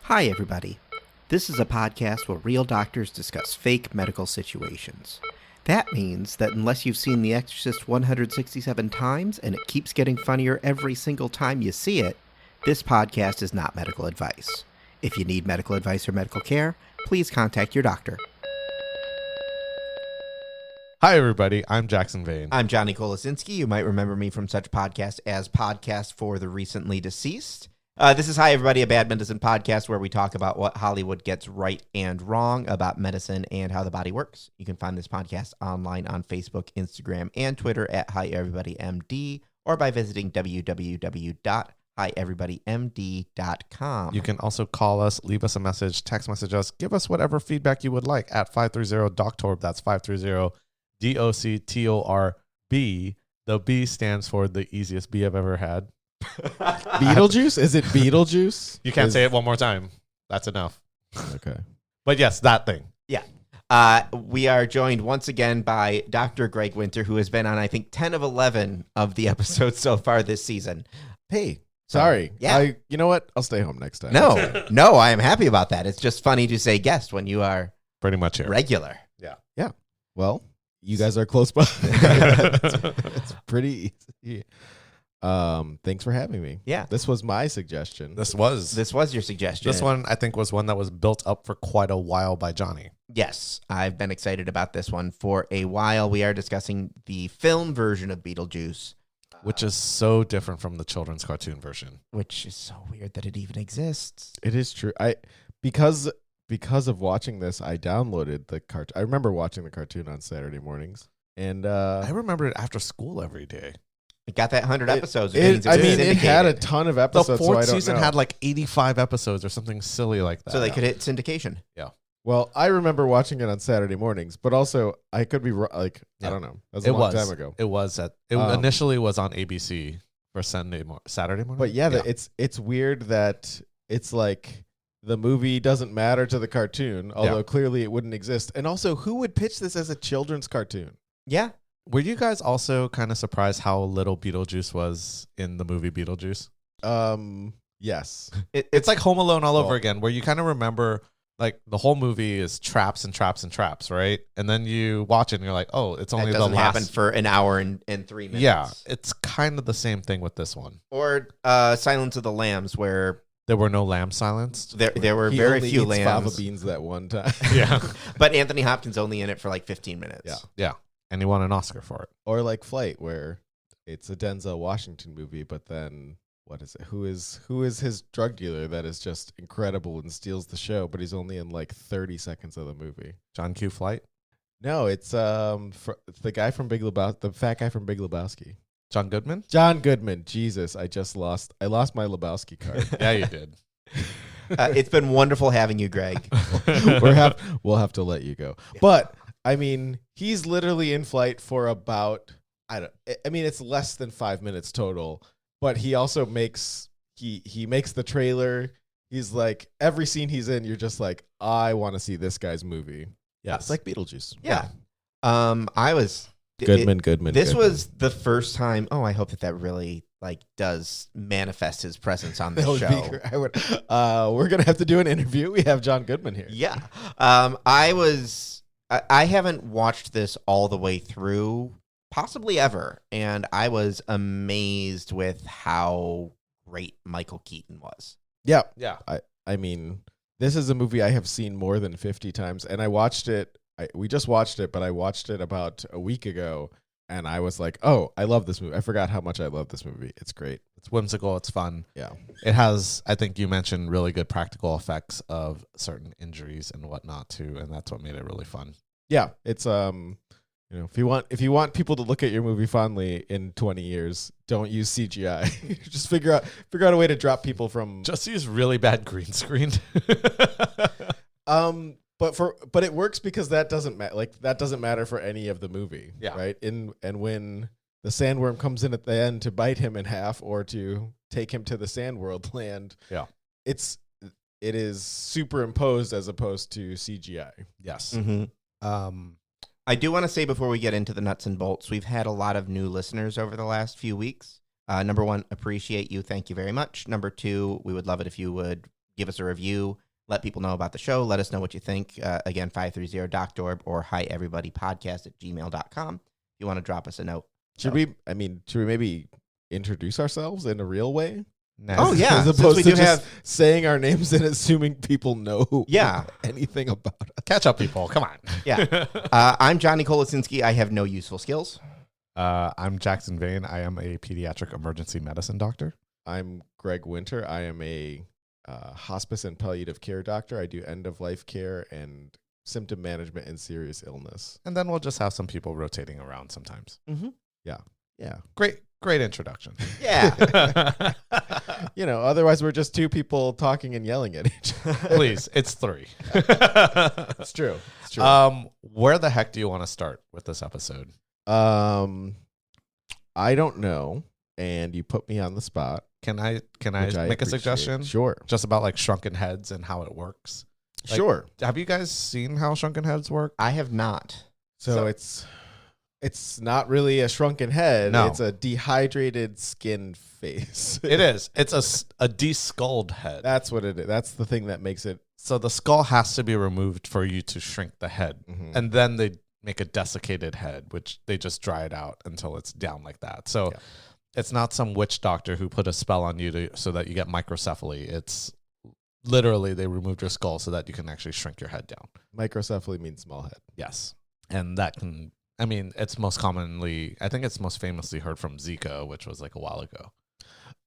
Hi, everybody. This is a podcast where real doctors discuss fake medical situations. That means that unless you've seen The Exorcist 167 times and it keeps getting funnier every single time you see it, this podcast is not medical advice. If you need medical advice or medical care, please contact your doctor. Hi, everybody. I'm Jackson Vane. I'm Johnny Kolasinski. You might remember me from such podcasts as Podcast for the Recently Deceased. This is Hi Everybody, a bad medicine podcast where we talk about what Hollywood gets right and wrong about medicine and how the body works. You can find this podcast online on Facebook, Instagram, and Twitter at Hi Everybody MD, or by visiting www.hieverybodymd.com. You can also call us, leave us a message, text message us, give us whatever feedback you would like at 530-DOCTORB. That's 530-DOCTORB. The B stands for the easiest B I've ever had. Beetlejuice? Is it Beetlejuice? You can't say it one more time. That's enough. Okay. But yes, that thing. Yeah. We are joined once again by Dr. Greg Winter, who has been on, I think, 10 of 11 of the episodes so far this season. Hey, sorry. Yeah. You know what? I'll stay home next time. No, I am happy about that. It's just funny to say guest when you are Pretty much here. regular. Yeah. Well, you guys are close by. it's pretty easy. Thanks for having me. Yeah. This was my suggestion. This was your suggestion. This one, I think, was one that was built up for quite a while by Johnny. Yes, I've been excited about this one for a while. We are discussing the film version of Beetlejuice, Which is so different from the children's cartoon version. which is so weird that it even exists. It is true. Because of watching this, I downloaded the cartoon. I remember watching the cartoon on Saturday mornings, and I remember it after school every day. It got that 100 episodes. it had a ton of The episodes. fourth so I don't season know. had like 85 episodes or something silly like that. So they could hit syndication. Well, I remember watching it on Saturday mornings, but also I could be I don't know. That was a long time ago. It was initially was on ABC for Saturday morning. But yeah, it's weird that it's like the movie doesn't matter to the cartoon, although clearly it wouldn't exist. And also, who would pitch this as a children's cartoon? Yeah. Were you guys also kind of surprised how little Beetlejuice was in the movie Beetlejuice? Yes. It's like Home Alone all over again, where you kind of remember like the whole movie is traps and traps and traps, right? And then you watch it and you're like, oh, it's only That the doesn't last happen for an hour and 3 minutes. Yeah, it's kind of the same thing with this one. Or Silence of the Lambs, where There were no lambs silenced. there were He very only few eats fava lambs. beans that one time. Yeah, But Anthony Hopkins only in it for like 15 minutes. yeah, and he won an Oscar for it. Or like Flight, where it's a Denzel Washington movie, but then what is it? Who is his drug dealer that is just incredible and steals the show, but he's only in like 30 seconds of the movie? John Q. Flight. No, it's the guy from Big Lebowski, the fat guy from Big Lebowski. John Goodman. John Goodman. Jesus, I lost my Lebowski card. Yeah, you did. It's been wonderful having you, Greg. We'll have to let you go. But I mean, he's literally in Flight for about it's less than 5 minutes total. But he also makes he makes the trailer. He's like, every scene he's in, you're just like, I want to see this guy's movie. Yeah, It's like Beetlejuice. Yeah. I was Goodman. This was the first time. Oh, I hope that really does manifest his presence on the That would show. be great. We're gonna have to do an interview. We have John Goodman here. Yeah. I haven't watched this all the way through, possibly ever, and I was amazed with how great Michael Keaton was. Yeah. Yeah. I mean, this is a movie I have seen more than 50 times, and I watched it. We just watched it, but I watched it about a week ago, and I was like, oh, I love this movie. I forgot how much I love this movie. It's great. It's whimsical. It's fun. Yeah. It has, I think you mentioned, really good practical effects of certain injuries and whatnot too, and that's what made it really fun. Yeah. It's if you want people to look at your movie fondly in 20 years, don't use CGI. Just figure out a way to drop people from. Just use really bad green screen. But it works because that doesn't matter for any of the movie. Yeah. Right. And when the sandworm comes in at the end to bite him in half or to take him to the Sandworld land. Yeah. It is superimposed as opposed to CGI. Yes. Mm-hmm. I do want to say before we get into the nuts and bolts, we've had a lot of new listeners over the last few weeks. Number one, appreciate you. Thank you very much. Number two, we would love it if you would give us a review, let people know about the show, let us know what you think. Again, 530-DocTorb or hieverybodypodcast@gmail.com if you want to drop us a note. Should we maybe introduce ourselves in a real way? Oh, yeah. As Since opposed we to do just have- saying our names and assuming people know anything about us. Catch up, people. Come on. Yeah. I'm Johnny Kolosinski. I have no useful skills. I'm Jackson Vane. I am a pediatric emergency medicine doctor. I'm Greg Winter. I am a hospice and palliative care doctor. I do end-of-life care and symptom management in serious illness. And then we'll just have some people rotating around sometimes. Mm-hmm. Yeah. Great introduction. Yeah. Otherwise we're just two people talking and yelling at each other. Please, it's 3. It's true. It's true. Where the heck do you want to start with this episode? I don't know, and you put me on the spot. Can I which make a appreciate. suggestion? Sure. Just about like shrunken heads and how it works. Like, Sure. Have you guys seen how shrunken heads work? I have not. So it's not really a shrunken head. No. It's a dehydrated skin face. It is. It's a de-skulled head. That's what it is. That's the thing that makes it. So the skull has to be removed for you to shrink the head. Mhm. And then they make a desiccated head, which they just dry it out until it's down like that. So it's not some witch doctor who put a spell on you so that you get microcephaly. It's literally they removed your skull so that you can actually shrink your head down. Microcephaly means small head. Yes. And that can, I mean, it's most commonly, I think it's most famously heard from Zika, which was like a while ago.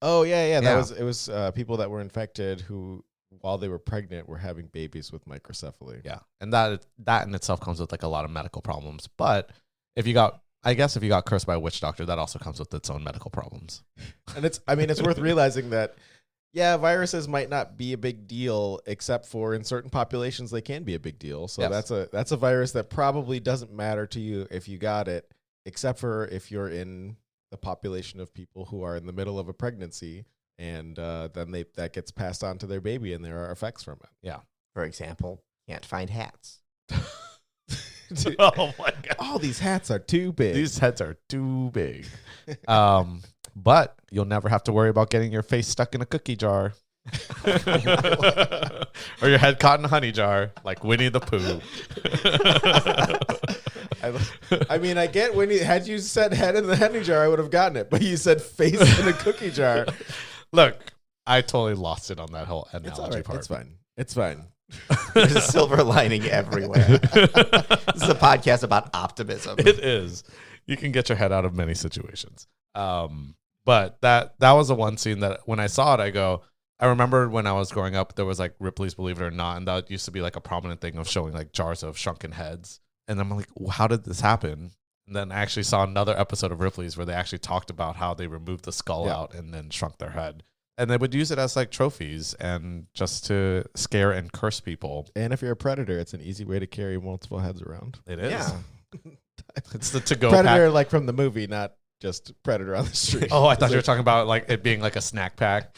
Oh yeah. Yeah. It was people that were infected who, while they were pregnant, were having babies with microcephaly. Yeah. And that in itself comes with like a lot of medical problems. But if you got cursed by a witch doctor, that also comes with its own medical problems. And it's worth realizing that, viruses might not be a big deal, except for in certain populations they can be a big deal. So Yes. that's a virus that probably doesn't matter to you if you got it, except for if you're in the population of people who are in the middle of a pregnancy, and then that gets passed on to their baby, and there are effects from it. Yeah. For example, can't find hats. Dude, Oh my God. all these hats are too big. These heads are too big. But you'll never have to worry about getting your face stuck in a cookie jar. Or your head caught in a honey jar, like Winnie the Pooh. I get when had you said head in the honey jar, I would have gotten it. But you said face in a cookie jar. Look, I totally lost it on that whole analogy It's all right. part. It's fine. It's fine. There's a silver lining everywhere. This is a podcast about optimism. It is. You can get your head out of many situations. But that was the one scene that when I saw it, I remember when I was growing up, there was like Ripley's Believe It or Not, and that used to be like a prominent thing of showing like jars of shrunken heads. And I'm like, how did this happen? And then I actually saw another episode of Ripley's where they actually talked about how they removed the skull out and then shrunk their head. And they would use it as like trophies and just to scare and curse people. And if you're a predator, it's an easy way to carry multiple heads around. It is. Yeah. It's the to-go Predator, pack. like from the movie, not just Predator on the street. Oh, I thought you were talking about like it being like a snack pack.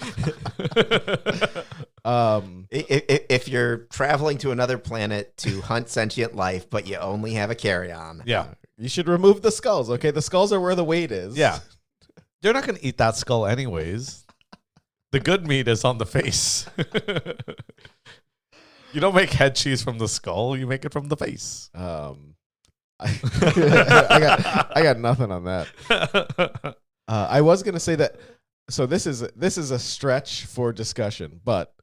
If you're traveling to another planet to hunt sentient life, but you only have a carry-on. Yeah. You should remove the skulls, okay? The skulls are where the weight is. Yeah. You're not going to eat that skull anyways. The good meat is on the face. You don't make head cheese from the skull. You make it from the face. I got nothing on that. I was gonna say that. So this is a stretch for discussion, but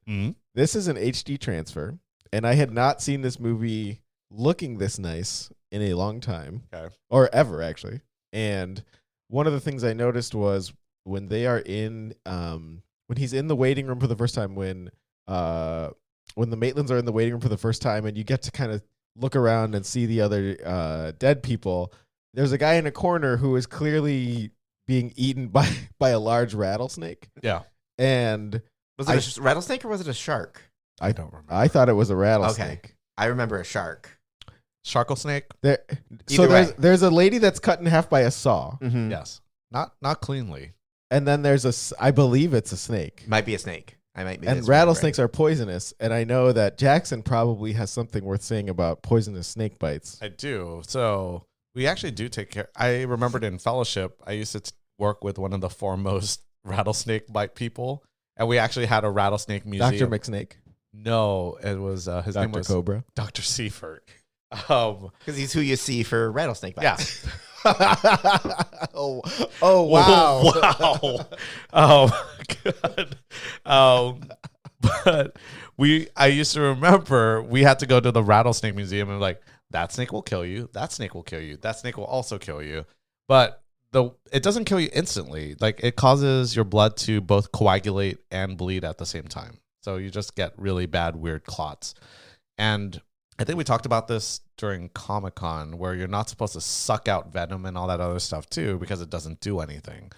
this is an HD transfer, and I had not seen this movie looking this nice in a long time, or ever actually. And one of the things I noticed was when they are in, when he's in the waiting room for the first time, when the Maitlands are in the waiting room for the first time, and you get to kind of look around and see the other dead people. There's a guy in a corner who is clearly being eaten by a large rattlesnake. Yeah. And Was it a rattlesnake or was it a shark? I don't remember. I thought it was a rattlesnake. Okay. I remember a shark. Charcoal snake? There, Either way. there's a lady that's cut in half by a saw, Mm-hmm. Yes. Not cleanly. and then there's I believe it's a snake. Might be a snake. I might be. And rattlesnakes are poisonous, and I know that Jackson probably has something worth saying about poisonous snake bites. I do. So we actually do take care. I remembered in fellowship, I used to work with one of the foremost rattlesnake bite people, and we actually had a rattlesnake museum. Dr. McSnake. No, it was his name Dr. was Cobra. Dr. Seifert. Because he's who you see for rattlesnake bites. oh wow. Wow. Oh my god. But I used to remember we had to go to the rattlesnake museum and like, that snake will kill you. That snake will kill you. That snake will also kill you. But it doesn't kill you instantly. Like, it causes your blood to both coagulate and bleed at the same time. So you just get really bad, weird clots. And I think we talked about this during Comic-Con, where you're not supposed to suck out venom and all that other stuff too, because it doesn't do anything.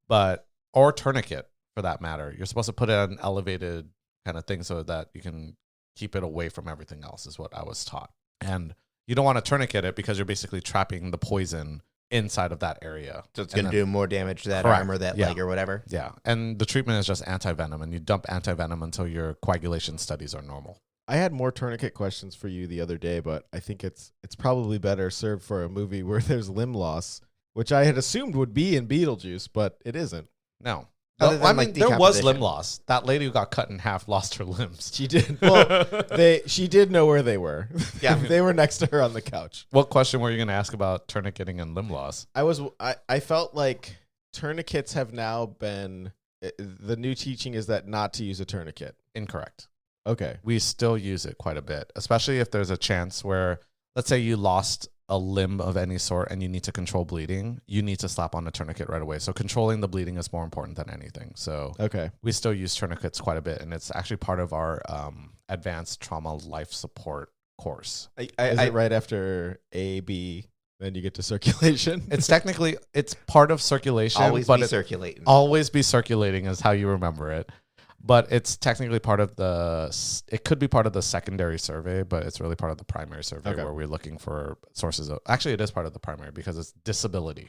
Or tourniquet for that matter. You're supposed to put it at an elevated kind of thing so that you can keep it away from everything else, is what I was taught. And you don't want to tourniquet it because you're basically trapping the poison inside of that area. So it's going to do more damage to that Correct. arm or that Yeah. leg or whatever. Yeah. And the treatment is just anti-venom, and you dump anti-venom until your coagulation studies are normal. I had more tourniquet questions for you the other day, but I think it's probably better served for a movie where there's limb loss, which I had assumed would be in Beetlejuice, but it isn't. No. Other than, I like, mean, there was decomposition. limb loss. That lady who got cut in half lost her limbs. She did. Well, she did know where they were. Yeah. They were next to her on the couch. What question were you going to ask about tourniqueting and limb loss? I felt like tourniquets have now been, the new teaching is that not to use a tourniquet. Incorrect. Okay. We still use it quite a bit, especially if there's a chance where, let's say you lost a limb of any sort and you need to control bleeding, you need to slap on a tourniquet right away. So controlling the bleeding is more important than anything. So Okay. we still use tourniquets quite a bit, and it's actually part of our advanced trauma life support course. Is it right after A, B, then you get to circulation? It's technically, it's part of circulation, Always but be it circulating. always be circulating is how you remember it. But it's technically part of it could be part of the secondary survey, but it's really part of the primary survey Okay. where we're looking for sources of, actually it is part of the primary because it's disability.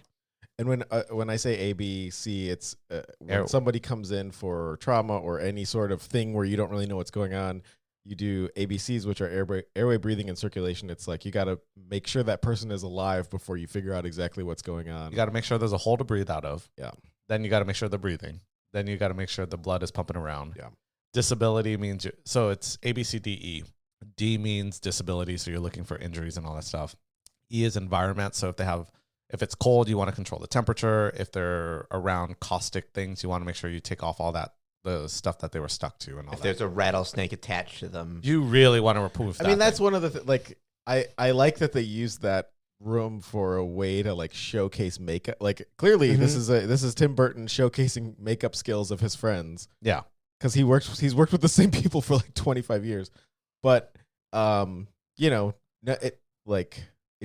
And when I say A, B, C, it's when somebody comes in for trauma or any sort of thing where you don't really know what's going on, you do ABCs, which are airway, breathing, and circulation. It's like you got to make sure that person is alive before you figure out exactly what's going on. You got to make sure there's a hole to breathe out of. Yeah. Then you got to make sure they're breathing. Then you got to make sure the blood is pumping around. Yeah. Disability means, so it's A, B, C, D, E. D means disability, so you're looking for injuries and all that stuff. E is environment, so if it's cold, you want to control the temperature. If they're around caustic things, you want to make sure you take off all that, the stuff that they were stuck to and all If that. there's a rattlesnake attached to them. You really want to remove that. I mean, that's thing. one of the like I like that they use that room for a way to like showcase makeup. Like clearly, this is Tim Burton showcasing makeup skills of his friends. Yeah. Because he's worked with the same people for like 25 years, but it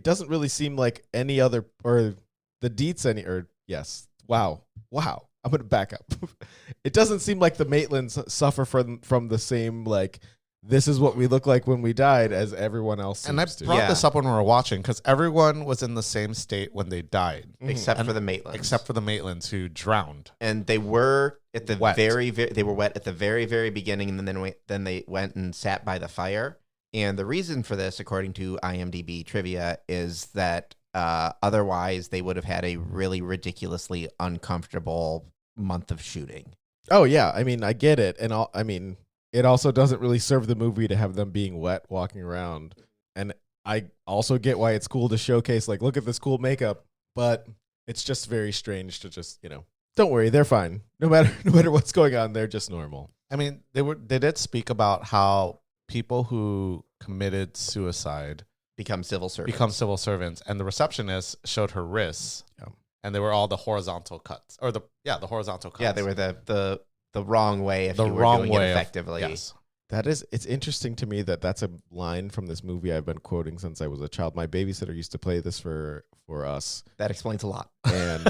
doesn't really seem like any other or the Dietz yes. Wow. I'm gonna back up. It doesn't seem like the Maitlands suffer from the same like, this is what we look like when we died as everyone else. And I seems to. brought this up when we were watching because everyone was in the same state when they died, Except for the Maitlands. except for the Maitlands who drowned. And they were at the Wet. they were wet at the very, very beginning, and then they went and sat by the fire. And the reason for this, according to IMDb trivia, is that otherwise they would have had a really ridiculously uncomfortable month of shooting. Oh yeah, I mean I get it, and it also doesn't really serve the movie to have them being wet walking around. And I also get why it's cool to showcase, like, look at this cool makeup, but it's just very strange to just, don't worry, they're fine. No matter what's going on, they're just normal. I mean, they did speak about how people who committed suicide Become civil servants. and the receptionist showed her wrists, and they were all the horizontal cuts, or the horizontal cuts. Yeah, they were the wrong way if the you were wrong doing way it effectively. Yes. It's interesting to me that that's a line from this movie I've been quoting since I was a child. My babysitter used to play this for us. That explains a lot. And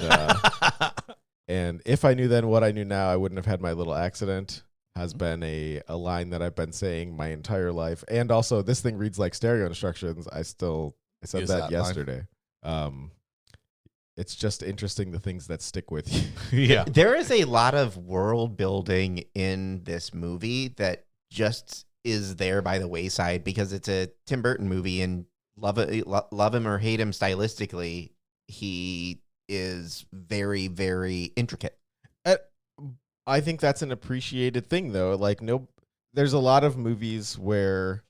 and if I knew then what I knew now, I wouldn't have had my little accident. Has been a line that I've been saying my entire life. And also, this thing reads like stereo instructions. I said Use that that yesterday. It's just interesting the things that stick with you. Yeah. There is a lot of world building in this movie that just is there by the wayside because it's a Tim Burton movie, and love him or hate him stylistically, he is very, very intricate. I think that's an appreciated thing, though. Like, there's a lot of movies where,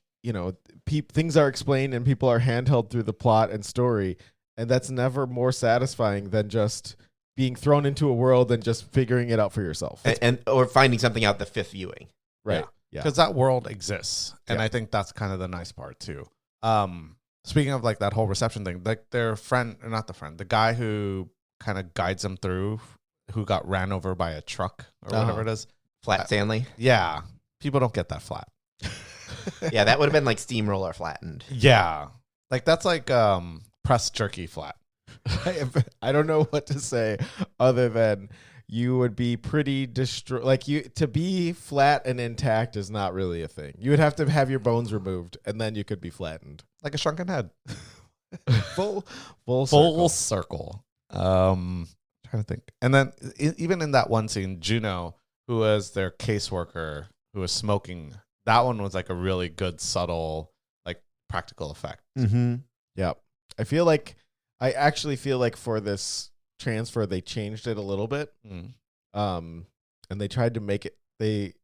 things are explained and people are handheld through the plot and story, and that's never more satisfying than just being thrown into a world and just figuring it out for yourself. Or finding something out the fifth viewing. Right. Yeah. Because that world exists. And I think that's kind of the nice part too. Speaking of like that whole reception thing, like their friend, or not the friend, the guy who kind of guides them through, who got ran over by a truck or whatever it is. Flat Stanley. Yeah. People don't get that flat. Yeah, that would have been like steamroller flattened. Yeah. Like that's like pressed jerky flat. I don't know what to say other than you would be pretty destroyed. Like to be flat and intact is not really a thing. You would have to have your bones removed, and then you could be flattened. Like a shrunken head. full circle. Trying to think. And then even in that one scene, Juno, who was their caseworker who was smoking, that one was like a really good, subtle, like practical effect. Mm-hmm. Yeah. I actually feel like for this transfer, they changed it a little bit. And they tried to make it, they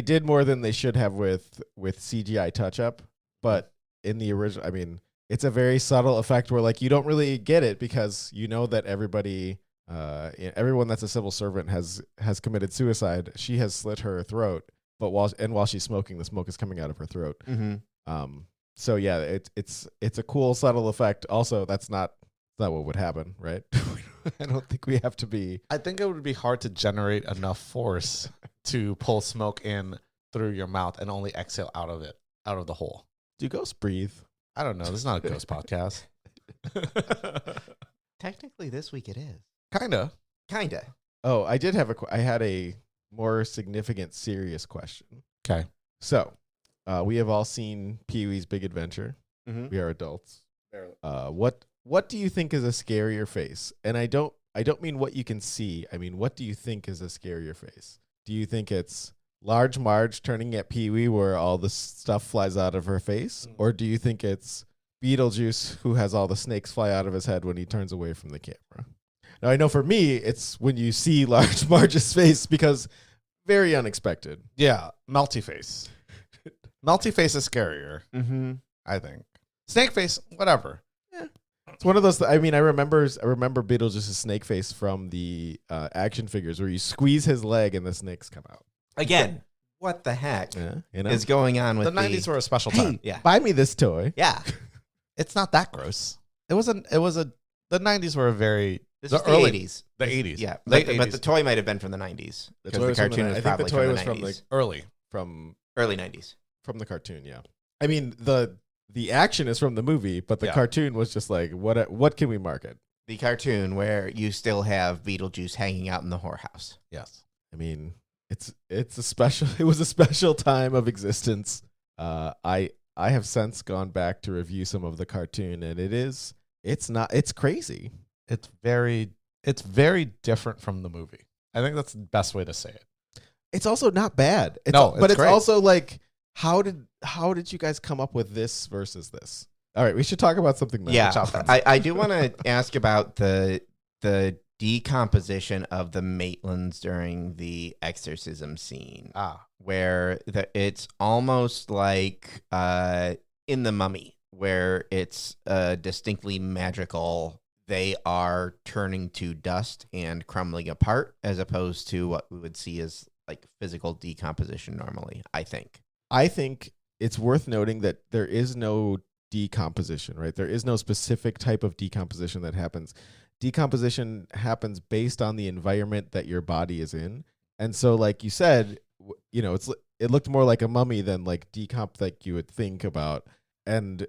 did more than they should have with CGI touch-up. But in the original, I mean, it's a very subtle effect where like you don't really get it because you know that everybody, everyone that's a civil servant has committed suicide. She has slit her throat, but while she's smoking, the smoke is coming out of her throat. Mm-hmm. So yeah, it's a cool subtle effect. Also, that's not what would happen, right? I don't think we have to be. I think it would be hard to generate enough force to pull smoke in through your mouth and only exhale out of the hole. Do ghosts breathe? I don't know. This is not a ghost podcast. Technically, this week it is. Kinda. Oh, I did have I had a more significant, serious question. Okay. So, we have all seen Pee-wee's Big Adventure. Mm-hmm. We are adults. What do you think is a scarier face? And I don't mean what you can see. I mean, what do you think is a scarier face? Do you think it's Large Marge turning at Pee-wee where all the stuff flies out of her face? Or do you think it's Beetlejuice who has all the snakes fly out of his head when he turns away from the camera? Now, I know for me, it's when you see Large Marge's face because very unexpected. Yeah. Melty face. Melty face is scarier. Mm-hmm. I think. Snake face, whatever. It's one of those. I mean, I remember Beetlejuice's snake face from the action figures where you squeeze his leg and the snakes come out. Again, what the heck Yeah, is going on with the 90s were a special Hey, time. Yeah. buy me this toy. Yeah. It's not that gross. The 90s were a very This the is the early 80s. The 80s. Yeah. Late But 80s. the toy might have been from the 90s. The Because toy the was from cartoon the- was I think the probably toy from was the from 90s. early. From Early 90s. the cartoon. Yeah, I mean the action is from the movie, but the cartoon was just like what can we market? The cartoon where you still have Beetlejuice hanging out in the whorehouse. Yes. I mean, it's a special. It was a special time of existence. I have since gone back to review some of the cartoon, and it's crazy. It's very different from the movie. I think that's the best way to say it. It's also not bad. But it's great. Also like how did you guys come up with this versus this? All right, we should talk about something. Yeah, I do want to ask about the decomposition of the Maitlands during the exorcism scene. Where it's almost like in The Mummy, where it's distinctly magical. They are turning to dust and crumbling apart, as opposed to what we would see as like physical decomposition normally, I think it's worth noting that there is no decomposition, right? There is no specific type of decomposition that happens. Decomposition happens based on the environment that your body is in. And so, like you said, it looked more like a mummy than like decomp like you would think about. And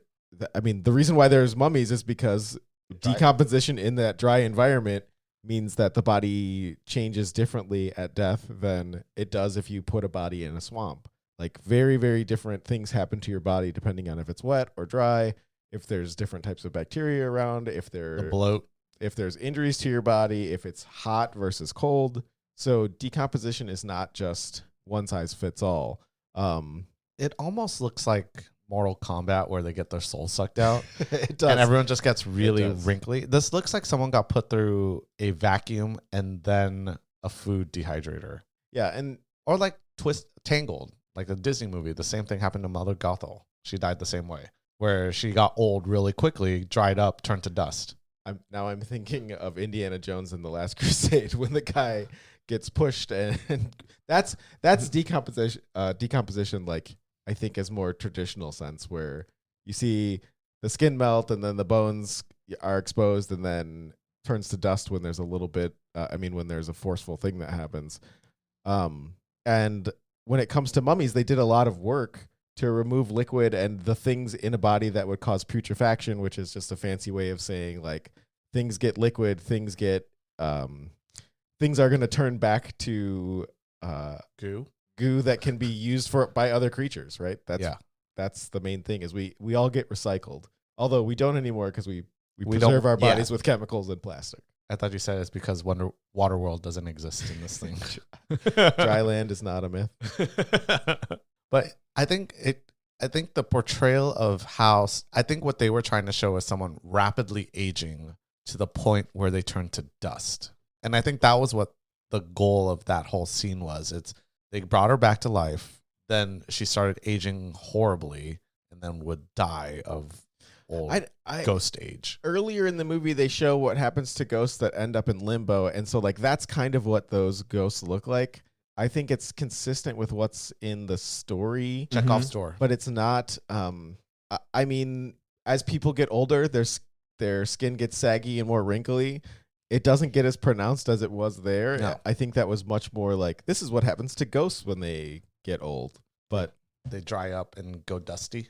I mean, the reason why there's mummies is because decomposition in that dry environment means that the body changes differently at death than it does if you put a body in a swamp. Like very, very different things happen to your body depending on if it's wet or dry, if there's different types of bacteria around, if The bloat. if there's injuries to your body, if it's hot versus cold. So decomposition is not just one size fits all. It almost looks like Mortal Kombat where they get their soul sucked out. It does. And everyone just gets really wrinkly. This looks like someone got put through a vacuum and then a food dehydrator. Yeah, and Or like tangled. like the Disney movie, the same thing happened to Mother Gothel. She died the same way, where she got old really quickly, dried up, turned to dust. I'm thinking of Indiana Jones and the Last Crusade when the guy gets pushed, and that's decomposition. Decomposition, like I think, is more traditional sense where you see the skin melt and then the bones are exposed and then turns to dust when there's a little bit. When there's a forceful thing that happens. And when it comes to mummies, they did a lot of work to remove liquid and the things in a body that would cause putrefaction, which is just a fancy way of saying like things get liquid, things are going to turn back to goo that can be used by other creatures, right? That's the main thing is we all get recycled, although we don't anymore because we preserve our bodies with chemicals and plastic. I thought you said it's because Waterworld doesn't exist in this thing. Dry land is not a myth. But I think the portrayal of I think what they were trying to show is someone rapidly aging to the point where they turn to dust. And I think that was what the goal of that whole scene was. They brought her back to life, then she started aging horribly and then would die of old ghost age. Earlier in the movie, they show what happens to ghosts that end up in limbo. And so like that's kind of what those ghosts look like. I think it's consistent with what's in the story. Chekhov's door. But it's not. As people get older, their skin gets saggy and more wrinkly. It doesn't get as pronounced as it was there. No. I think that was much more like, this is what happens to ghosts when they get old. But they dry up and go dusty.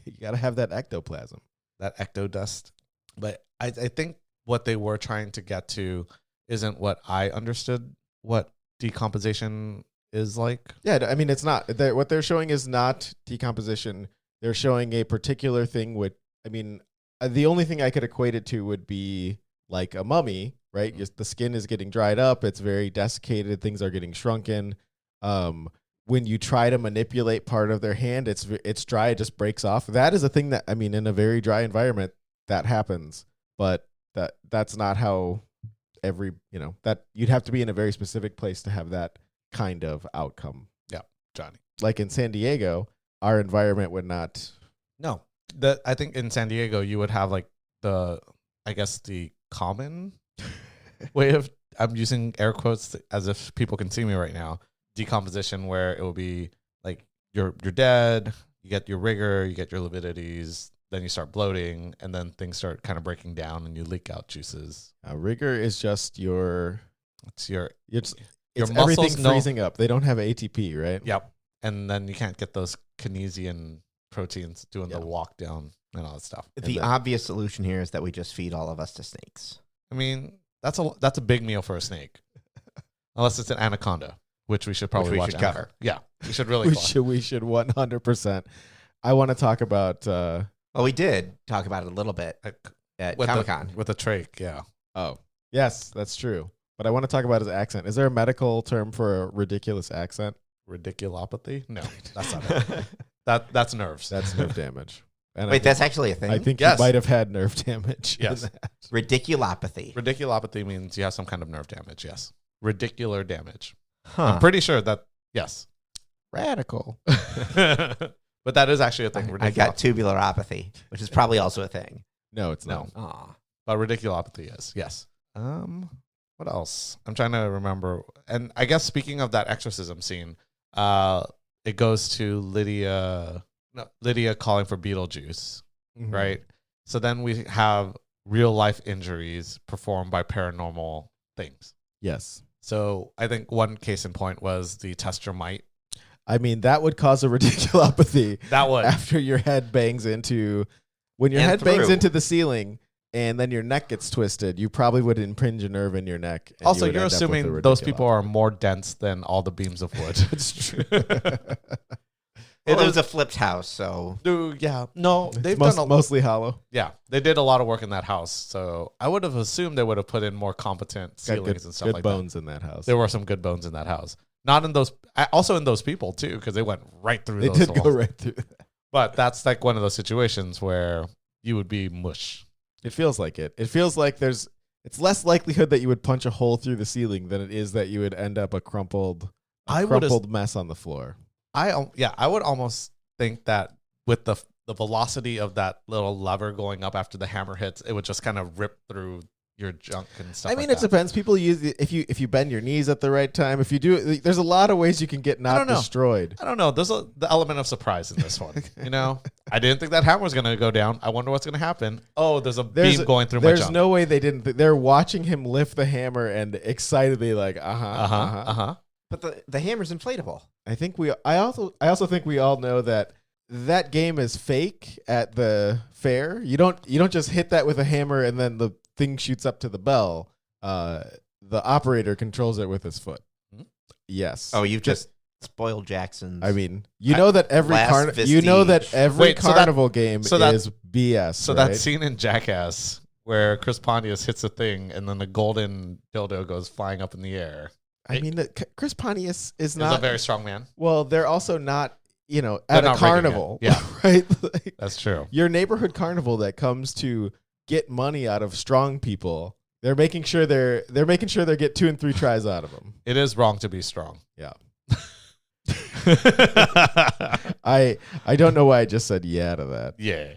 You got to have that ectoplasm. That ectodust. But I think what they were trying to get to isn't what I understood what decomposition is like. Yeah, I mean, it's not. What they're showing is not decomposition. They're showing a particular thing the only thing I could equate it to would be like a mummy, right? Just the skin is getting dried up. It's very desiccated. Things are getting shrunken. When you try to manipulate part of their hand, it's dry. It just breaks off. That is a thing that, in a very dry environment, that happens. But that's not how that you'd have to be in a very specific place to have that kind of outcome. Yeah, Johnny. Like in San Diego, our environment would not. No, I think in San Diego you would have like the common way of, I'm using air quotes as if people can see me right now, decomposition, where it will be like you're dead, you get your rigor, you get your lividities, then you start bloating, and then things start kind of breaking down and you leak out juices. Rigor is just it's muscles everything freezing up. They don't have ATP, right? Yep. And then you can't get those kinesin proteins doing the walk down and all that stuff. The obvious solution here is that we just feed all of us to snakes. I mean, that's a big meal for a snake, unless it's an anaconda, which we should probably watch. Cover. Yeah, we should really. We should 100%. I want to talk about. Well, we did talk about it a little bit at Comic-Con with the trach. Yeah. Oh, yes, that's true. But I want to talk about his accent. Is there a medical term for a ridiculous accent? Radiculopathy? No, that's not it. That's nerves. That's nerve damage. And Wait, that's actually a thing? I think you might have had nerve damage. Yes. Radiculopathy. Radiculopathy means you have some kind of nerve damage, yes. Radicular damage. Huh. I'm pretty sure that, yes. Radical. But that is actually a thing. I got tubuloropathy, which is probably also a thing. No, it's not. Aw. But radiculopathy is, yes. What else? I'm trying to remember. And I guess speaking of that exorcism scene, it goes to Lydia calling for Beetlejuice, right? So then we have real life injuries performed by paranormal things. Yes. So I think one case in point was the tester mite. I mean, that would cause a radiculopathy. That would. After your head bangs into the ceiling and then your neck gets twisted, you probably would impinge a nerve in your neck. Also, you're assuming those people are more dense than all the beams of wood. That's true. It was a flipped house, so. Yeah. No, they've mostly hollow. Yeah. They did a lot of work in that house. So I would have assumed they would have put in more competent ceilings and stuff like that. Good bones in that house. There were some good bones in that house. Not in those, also in those people too, because they went right through those. They did go right through that. But that's like one of those situations where you would be mush. It feels like it. It feels like it's less likelihood that you would punch a hole through the ceiling than it is that you would end up a crumpled mess on the floor. I would almost think that with the velocity of that little lever going up after the hammer hits, it would just kind of rip through your junk and stuff. I mean, like it that. depends. People use if you bend your knees at the right time. If you do, there's a lot of ways you can get not destroyed. I don't know. There's the element of surprise in this one. You know, I didn't think that hammer was going to go down. I wonder what's going to happen. Oh, there's a beam going through my junk. There's no way they didn't. They're watching him lift the hammer and excitedly like, But the hammer's inflatable. I also think we all know that game is fake at the fair. You don't just hit that with a hammer and then the thing shoots up to the bell. The operator controls it with his foot. Hmm? Yes. Oh, you've just spoiled Jackson's. I mean, you know that every carnival game is BS. So that scene in Jackass where Chris Pontius hits a thing and then the golden dildo goes flying up in the air. I mean, Chris Pontius is He's not a very strong man. Well, they're also not, at a carnival. Yeah. Right? Like, that's true. Your neighborhood carnival that comes to get money out of strong people, they're making sure they get 2 and 3 tries out of them. It is wrong to be strong. Yeah. I don't know why I just said yeah to that. Yeah.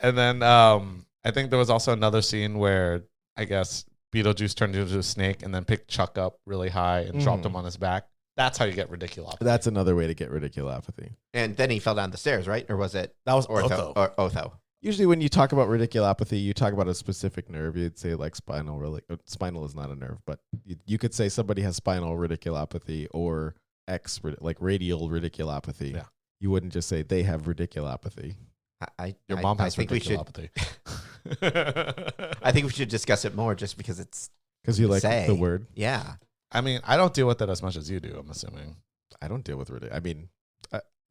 And then I think there was also another scene where I guess Beetlejuice turned into a snake and then picked Chuck up really high and dropped him on his back. That's how you get ridiculopathy. That's another way to get ridiculopathy. And then he fell down the stairs, right? Or was it? That was Ortho. Or Otho. Usually when you talk about ridiculopathy, you talk about a specific nerve. You'd say like spinal. Spinal is not a nerve, but you could say somebody has spinal radiculopathy or like radial radiculopathy. Yeah. You wouldn't just say they have radiculopathy. Your mom has radiculopathy. I think we should discuss it more just because it's... Because you like the word? Yeah. I mean, I don't deal with it as much as you do, I'm assuming. I don't deal with I mean,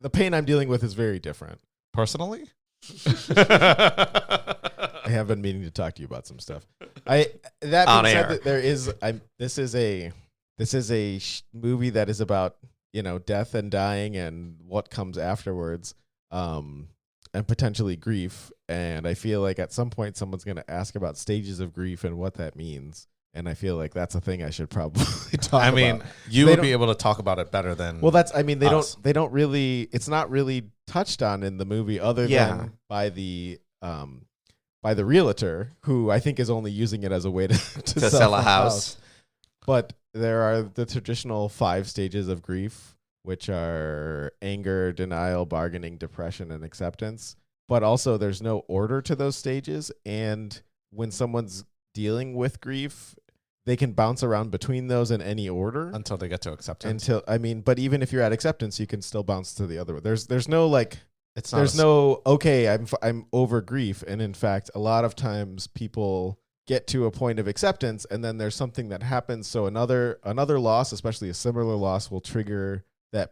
the pain I'm dealing with is very different. Personally? I have been meaning to talk to you about some stuff. That being said, that there is this is a movie that is about death and dying and what comes afterwards, and potentially grief. And I feel like at some point someone's going to ask about stages of grief and what that means. And I feel like that's a thing I should probably talk about. I mean, you would be able to talk about it better than. Well, they don't really. It's not really touched on in the movie, other than by the realtor, who I think is only using it as a way to sell a house. But there are the traditional 5 stages of grief, which are anger, denial, bargaining, depression, and acceptance. But also, there's no order to those stages, and when someone's dealing with grief, they can bounce around between those in any order until they get to acceptance. But even if you're at acceptance, you can still bounce to the other one. There's no like, it's not there's no okay, I'm over grief, and in fact, a lot of times people get to a point of acceptance, and then there's something that happens. So another loss, especially a similar loss, will trigger those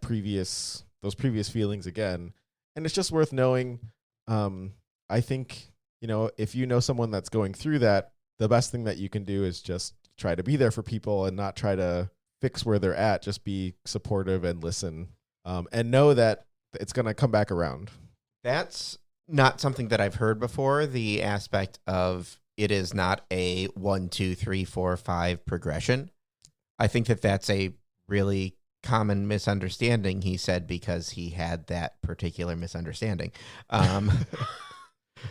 previous feelings again, and it's just worth knowing. I think if you know someone that's going through that, the best thing that you can do is just try to be there for people and not try to fix where they're at. Just be supportive and listen, and know that it's going to come back around. That's not something that I've heard before. The aspect of it is not a 1, 2, 3, 4, 5 progression. I think that's a really common misunderstanding, he said, because he had that particular misunderstanding.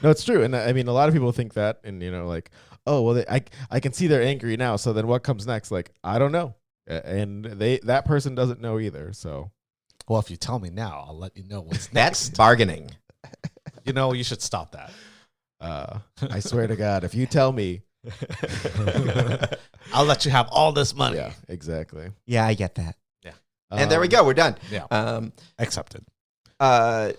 No, it's true. And I mean, a lot of people think that, and like, oh, well, I can see they're angry now. So then what comes next? Like, I don't know. And that person doesn't know either. So, well, if you tell me now, I'll let you know what's next. That's bargaining. You should stop that. I swear to God, if you tell me, I'll let you have all this money. Yeah, exactly. Yeah, I get that. Yeah. And there we go. We're done. Yeah. Accepted. I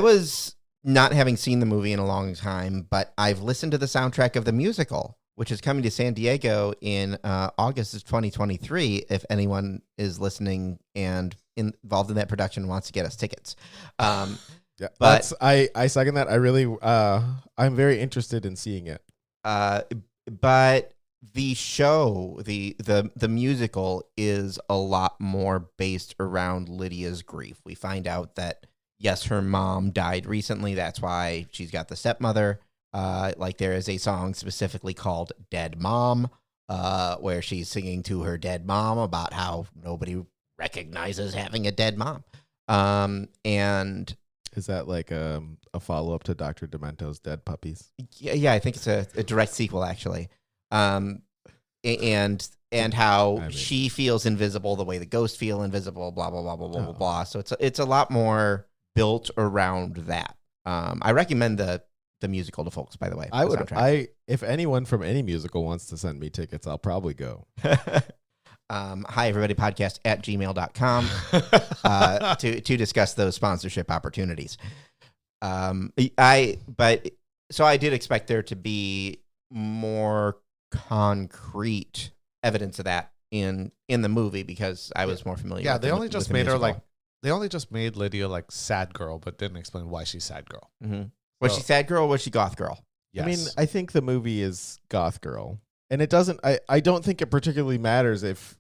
was not having seen the movie in a long time, but I've listened to the soundtrack of the musical, which is coming to San Diego in August of 2023. If anyone is listening and involved in that production and wants to get us tickets. Yeah, but I second that. I really, I'm very interested in seeing it. But the show, the musical is a lot more based around Lydia's grief. We find out that, yes, her mom died recently. That's why she's got the stepmother. Like there is a song specifically called Dead Mom, where she's singing to her dead mom about how nobody recognizes having a dead mom. And Is that like a follow-up to Dr. Demento's Dead Puppies? yeah, I think it's a direct sequel, actually. And how she feels invisible the way the ghosts feel invisible, blah, blah, blah, blah, blah, blah, blah. So it's a lot more built around that. I recommend the musical to folks, by the way. I would. If anyone from any musical wants to send me tickets, I'll probably go. Hi, everybody, podcast at gmail.com to discuss those sponsorship opportunities. So I did expect there to be more concrete evidence of that in the movie because I was more familiar. Yeah, with they only just the made her musical. they only just made Lydia like sad girl, but didn't explain why she's sad girl. Mm-hmm. Was she sad girl or was she goth girl? Yes. I mean, I think the movie is goth girl, and it doesn't. I don't think it particularly matters if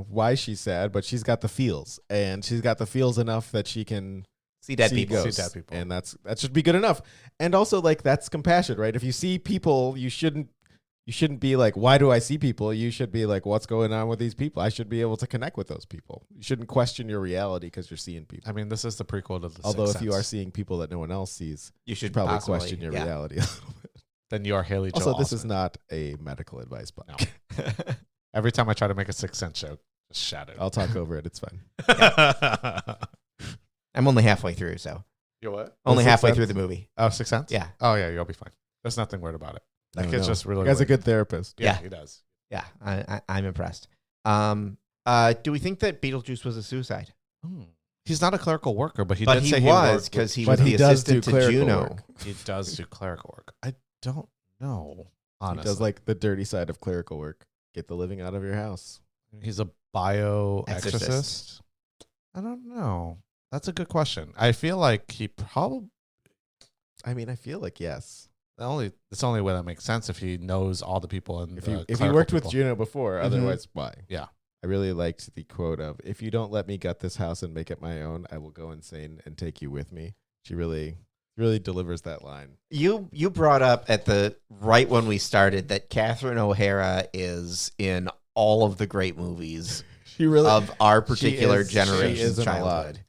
why she's sad, but she's got the feels, and she's got the feels enough that she can see dead people. Ghosts, see dead people, and that should be good enough. And also, like, that's compassion, right? If you see people, you shouldn't be like, why do I see people? You should be like, what's going on with these people? I should be able to connect with those people. You shouldn't question your reality because you're seeing people. I mean, this is the prequel to the Although Sixth if you Sense. are seeing people that no one else sees, You should probably possibly, question your reality a little bit. Then you are Haley Joel Also, this is Osment. not a medical advice book. No. Every time I try to make a Sixth Sense joke, just shattered. I'll talk over it. It's fine. I'm only halfway through, so. You're what? Only Sixth halfway Sense? through the movie. Oh, Sixth Sense? Yeah. Oh, yeah, you'll be fine. There's nothing weird about it. That I kid's know. just really You guys a weird. good therapist. Yeah, Yeah. he does. Yeah, I'm impressed. Do we think that Beetlejuice was a suicide? He's not a clerical worker, but he But did he say was he because he But was he the does do assistant to clerical Juno. work. he does do clerical work. I don't know. Honestly, He does like the dirty side of clerical work. Get the living out of your house. he's a bio Exorcist. exorcist. I don't know. That's a good question. I feel like he probably I mean, I feel like yes. it's the only way that makes sense if he knows all the people and If he clerical worked with people. Juno before, otherwise why? Yeah. I really liked the quote of, "If you don't let me gut this house and make it my own, I will go insane and take you with me." She really delivers that line. You brought up at the right when we started that Catherine O'Hara is in all of the great movies She really of our she particular is generation's in a lot. childhood.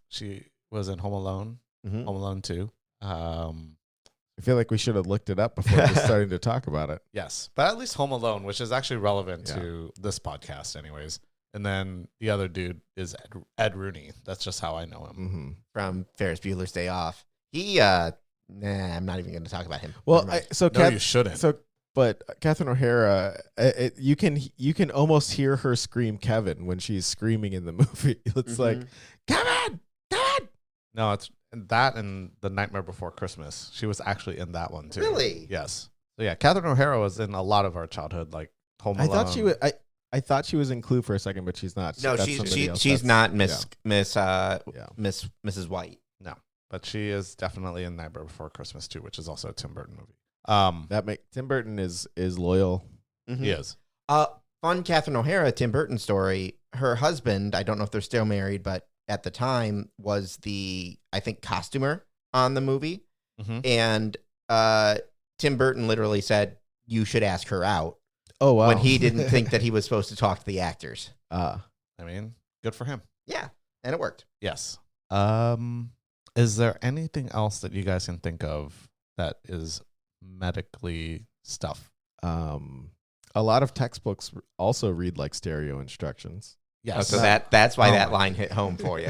She was in Home Alone, Mhm. Home Alone 2. I feel like we should have looked it up before just starting to talk about it. Yes, but at least Home Alone, which is actually relevant Yeah. to this podcast, anyways. And then the other dude is Ed Rooney. That's just how I know him. Mm-hmm. From Ferris Bueller's Day Off. He, I'm not even going to talk about him. Well, Never mind. No, you shouldn't. But Catherine O'Hara, you can almost hear her scream Kevin when she's screaming in the movie. It's like, Kevin. No, it's that and The Nightmare Before Christmas. She was actually in that one too. Really? Yes. So yeah, Catherine O'Hara was in a lot of our childhood, like Home I Alone. thought she was. I thought she was in Clue for a second, but she's not. No, That's she's somebody else. she's That's- not Mrs. White. No, but she is definitely in Nightmare Before Christmas too, which is also a Tim Burton movie. Tim Burton is loyal. He is. Fun Catherine O'Hara, Tim Burton story. Her husband, I don't know if they're still married, but at the time was I think, costumer on the movie. Mhm. And Tim Burton literally said, you should ask her out Oh wow! when he didn't think that he was supposed to talk to the actors. I mean, good for him. Yeah, and it worked. Yes. Is there anything else that you guys can think of that is medically stuff? A lot of textbooks also read like stereo instructions. Yes. So that's why Oh that my line hit home for you.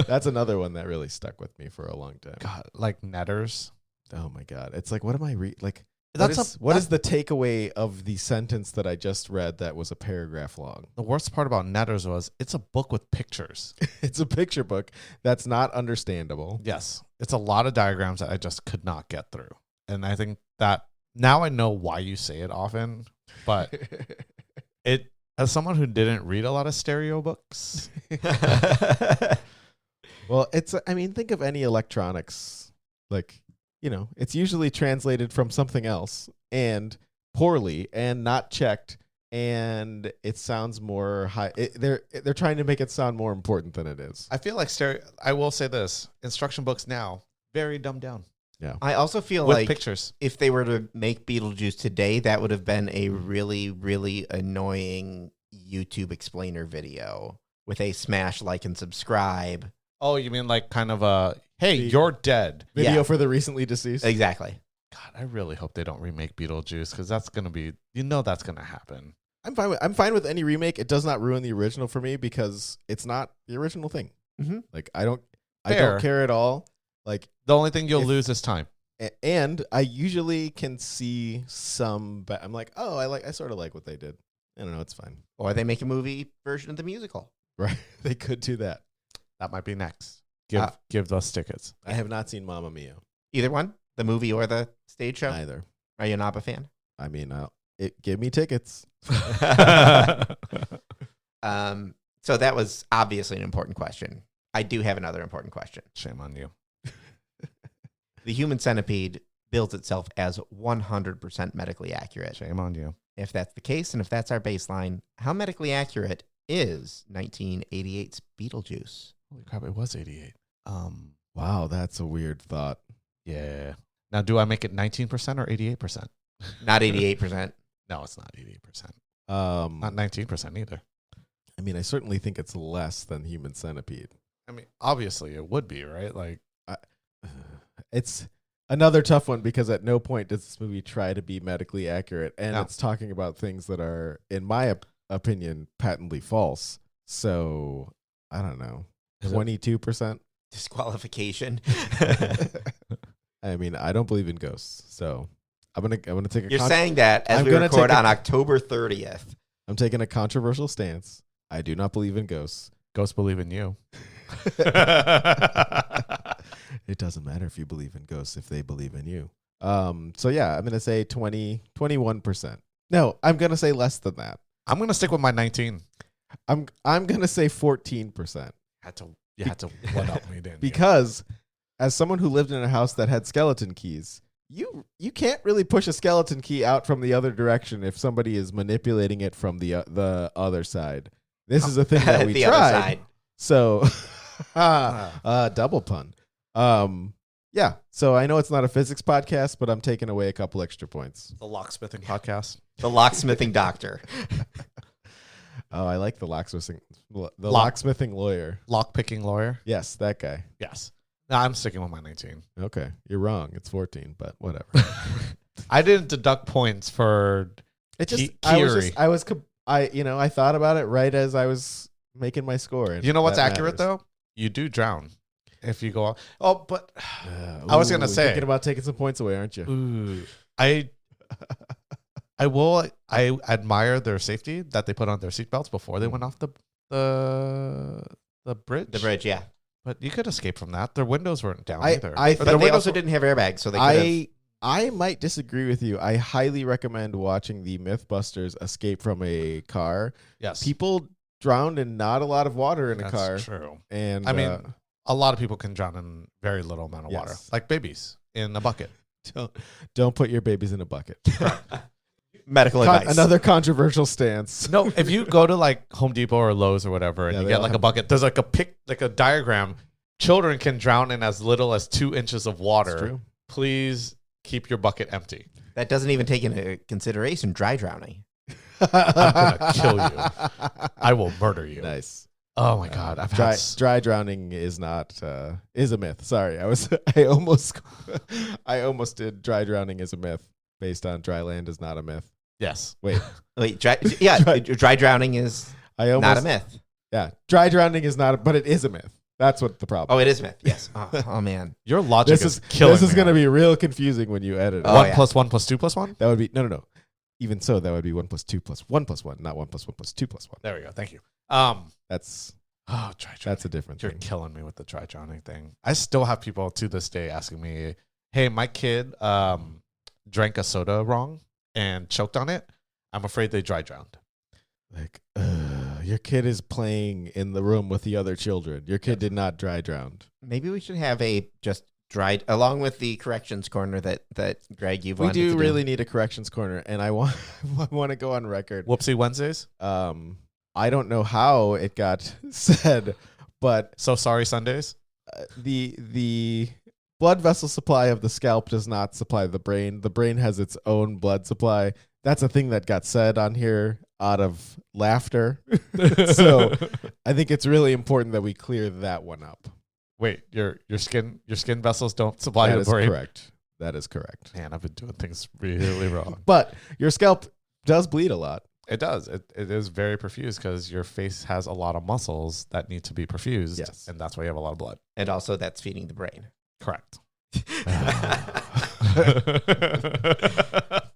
That's another one that really stuck with me for a long time. God, like netters. Oh my god! It's like, what am I like? That's What is the takeaway of the sentence that I just read that was a paragraph long? The worst part about netters was it's a book with pictures. It's a picture book that's not understandable. Yes. It's a lot of diagrams that I just could not get through. And I think that now I know why you say it often, but as someone who didn't read a lot of stereo books. Well, think of any electronics, like, it's usually translated from something else and poorly and not checked, and it sounds more high. They're trying to make it sound more important than it is. I feel like I will say this, instruction books now, very dumbed down. Yeah. I also feel With like pictures. if they were to make Beetlejuice today, that would have been a really, really annoying YouTube explainer video with a smash, like, and subscribe. Oh, you mean like kind of a, hey, The- you're dead. Video Yeah. for the recently deceased. Exactly. God, I really hope they don't remake Beetlejuice because that's going to be, that's going to happen. I'm fine with any remake. It does not ruin the original for me because it's not the original thing. Mhm. Like I don't Fair. care at all. Like The only thing you'll If- lose is time. and I usually can see some. I'm like, oh, I sort of like what they did. I don't know. It's fine. Or they make a movie version of the musical. Right? They could do that. That might be next. Give us tickets. I have not seen Mamma Mia Either one, the movie or the stage show. either. Are you not a fan? I mean, give me tickets. So that was obviously an important question. I do have another important question. Shame on you. The human centipede bills itself as 100% medically accurate. Shame on you. If that's the case, and if that's our baseline, how medically accurate is 1988's Beetlejuice? Holy crap, it was 88. Wow, that's a weird thought. Yeah. Now, do I make it 19% or 88%? Not 88%. No, it's not 88%. Um, Not 19% either. I mean, I certainly think it's less than Human Centipede. I mean, obviously it would be, right? Like, It's another tough one because at no point does this movie try to be medically accurate, and No. it's talking about things that are, in my opinion, patently false. So I don't know, Is it- 22%. Disqualification. I mean, I don't believe in ghosts, so I'm gonna take a. You're saying that as I'm we gonna record take a- on October 30th. I'm taking a controversial stance. I do not believe in ghosts. ghosts believe in you. It doesn't matter if you believe in ghosts if they believe in you. So yeah, I'm gonna say 21%. No, I'm gonna say less than that. I'm going to stick with my 19. I'm gonna say 14%. You had to one up me, didn't you? Because as someone who lived in a house that had skeleton keys, you can't really push a skeleton key out from the other direction if somebody is manipulating it from the other side. This is a thing that we the tried. other side. So, double pun. Yeah. So I know it's not a physics podcast, but I'm taking away a couple extra points. The locksmithing podcast. The locksmithing doctor. Oh, I like the locksmithing lawyer. Lockpicking lawyer. Yes, that guy. Yes. No, I'm sticking with my 19. Okay, you're wrong. It's 14, but whatever. I didn't deduct points for It just Kiri. I thought about it right as I was making my score. And You know what's that accurate matters. though? You do drown if you go on. Oh, but I was gonna Ooh, say- thinking about taking some points away, aren't you? ooh, I admire their safety that they put on their seatbelts before they went off the bridge. The bridge, yeah. But you could escape from that. Their windows weren't down I- either. I- Or But their they windows also were- didn't have airbags, so they could have. I might disagree with you. I highly recommend watching the Mythbusters escape from a car. Yes, People drowned in not a lot of water in a that's car, true. and I mean, a lot of people can drown in very little amount of water, Yes. like babies in a bucket. don't put your babies in a bucket. Medical advice. Another controversial stance. No, if you go to like Home Depot or Lowe's or whatever, and Yeah, you they get all like a have- bucket, there's like a diagram. Children can drown in as little as 2 inches of It's water. true. Please keep your bucket empty. That doesn't even take into consideration dry drowning. I'm gonna kill you. I will murder you. Nice. Oh my god, I've Dry, had dry drowning is not is a myth. Sorry, I almost did dry drowning is a myth based on dry land is not a myth. yes. Wait, Wait, dry drowning is I almost not a myth. Yeah, dry drowning is not, but it is a myth. That's what the problem. Oh, it is a myth. Yes. Oh man. Your logic This is is killing this is me. going to be real confusing when you edit it. Oh, One yeah. plus 1 plus 2 plus 1? That would be no. Even so, that would be 1 plus 2 plus 1 plus 1, not 1 plus 1 plus 2 plus 1. There we go. Thank you. That's Dry drowning. that's a different You're thing. killing me with the dry drowning thing. I still have people to this day asking me, "Hey, my kid drank a soda wrong and choked on it. I'm afraid they dry drowned." Like, your kid is playing in the room with the other children. Your kid did not dry drown. Maybe we should have a just dried along with the corrections corner that Greg you've We wanted do to really need a corrections corner, and I want to go on record. Whoopsie Wednesdays. I don't know how it got said, but So sorry Sundays. the blood vessel supply of the scalp does not supply the brain. The brain has its own blood supply. That's a thing that got said on here. out of laughter. So I think it's really important that we clear that one up. Wait, your skin vessels don't supply That your is brain. correct. That is correct. Man, I've been doing things really wrong. But your scalp does bleed a lot. It does. It is very perfused because your face has a lot of muscles that need to be perfused. Yes. And that's why you have a lot of blood. And also that's feeding the brain. Correct.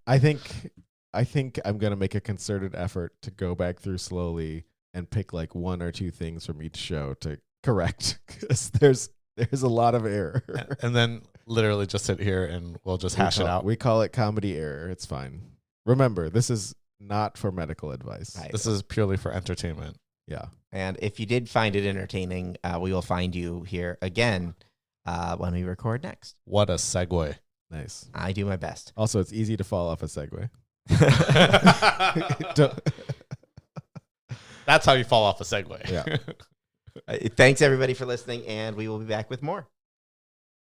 I think I'm gonna make a concerted effort to go back through slowly and pick like one or two things from each show to correct, because there's a lot of error. And then literally just sit here and we'll just hash it out. We call it comedy error. It's fine. Remember, this is not for medical advice. Right. This is purely for entertainment. Yeah. And if you did find it entertaining, we will find you here again when we record next. What a segue. Nice. I do my best. Also, it's easy to fall off a Segway. That's how you fall off a segue. Yeah. Thanks, everybody, for listening, and we will be back with more.